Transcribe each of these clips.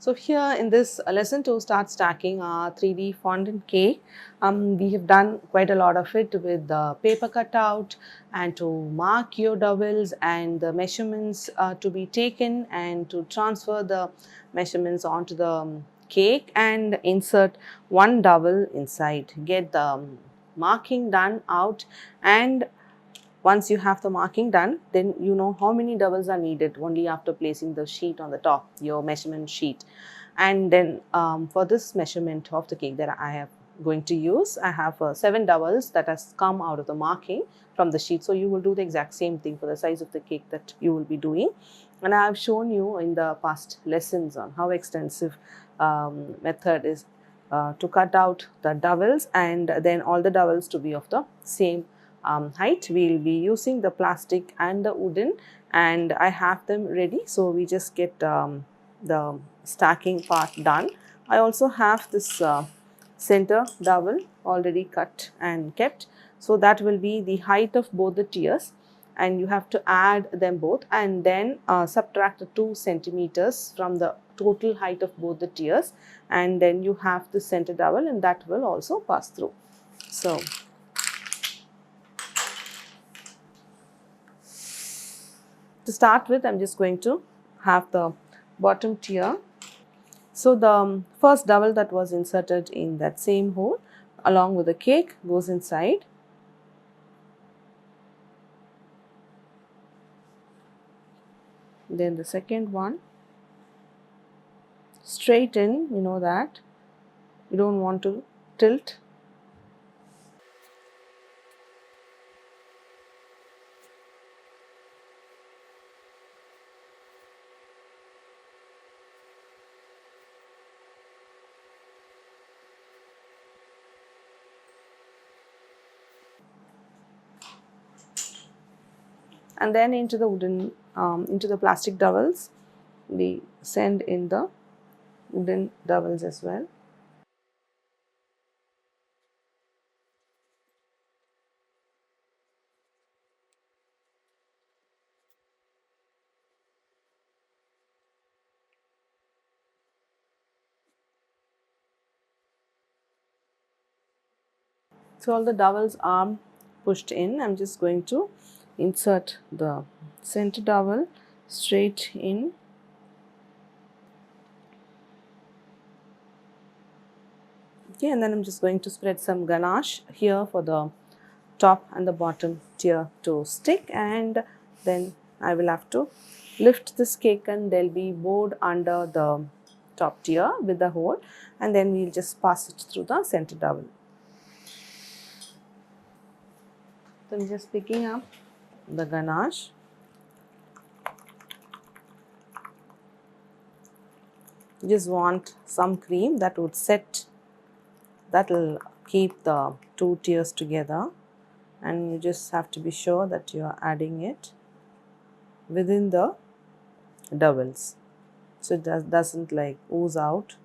So here in this lesson to start stacking our 3D fondant cake, we have done quite a lot of it with the paper cutout and to mark your dowels and the measurements to be taken and to transfer the measurements onto the cake and insert one dowel inside. Get the marking done out, and once you have the marking done, then you know how many dowels are needed only after placing the sheet on the top, your measurement sheet. And then for this measurement of the cake that I have going to use, I have 7 dowels that has come out of the marking from the sheet. So you will do the exact same thing for the size of the cake that you will be doing. And I have shown you in the past lessons on how extensive method is to cut out the dowels, and then all the dowels to be of the same height. We will be using the plastic and the wooden, and I have them ready. So we just get the stacking part done. I also have this center dowel already cut and kept. So that will be the height of both the tiers, and you have to add them both and then subtract 2 centimeters from the total height of both the tiers, and then you have the center dowel, and that will also pass through. So to start with, I'm just going to have the bottom tier. So the first dowel that was inserted in that same hole along with the cake goes inside. Then the second one, straight in, you know that you don't want to tilt. And then into the wooden, into the plastic dowels, we send in the wooden dowels as well. So all the dowels are pushed in. I'm just going to insert the center dowel straight in. Okay, and then I'm just going to spread some ganache here for the top and the bottom tier to stick, and then I will have to lift this cake and they'll be bored under the top tier with the hole, and then we'll just pass it through the center dowel. So I'm just picking up the ganache. You just want some cream that would set, that will keep the two tiers together, and you just have to be sure that you are adding it within the dowels so it doesn't like ooze out.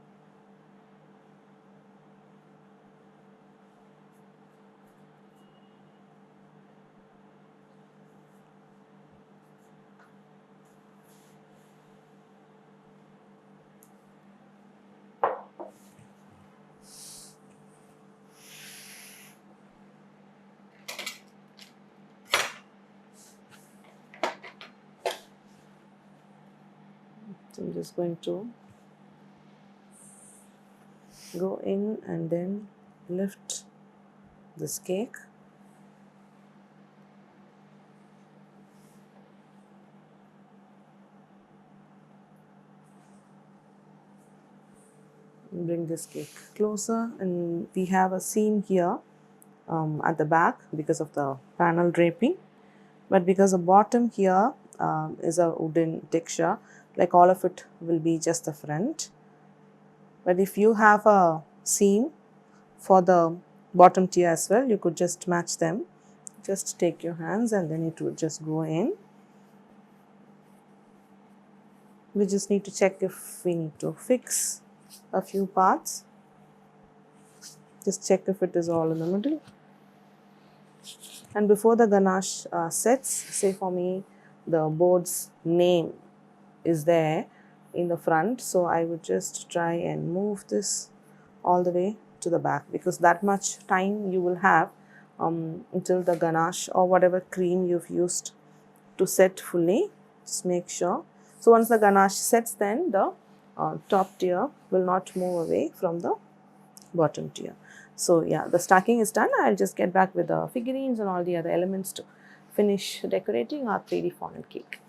So I'm just going to go in and then lift this cake. Bring this cake closer, and we have a seam here at the back because of the panel draping, but because the bottom here is a wooden texture, like all of it will be just the front. But if you have a seam for the bottom tier as well, you could just match them. Just take your hands and then it would just go in. We just need to check if we need to fix a few parts. Just check if it is all in the middle. And before the ganache sets, say for me the board's name is there in the front, so I would just try and move this all the way to the back, because that much time you will have until the ganache or whatever cream you've used to set fully. Just make sure. So once the ganache sets, then the top tier will not move away from the bottom tier. So yeah, the stacking is done. I'll just get back with the figurines and all the other elements to finish decorating our 3D fondant cake.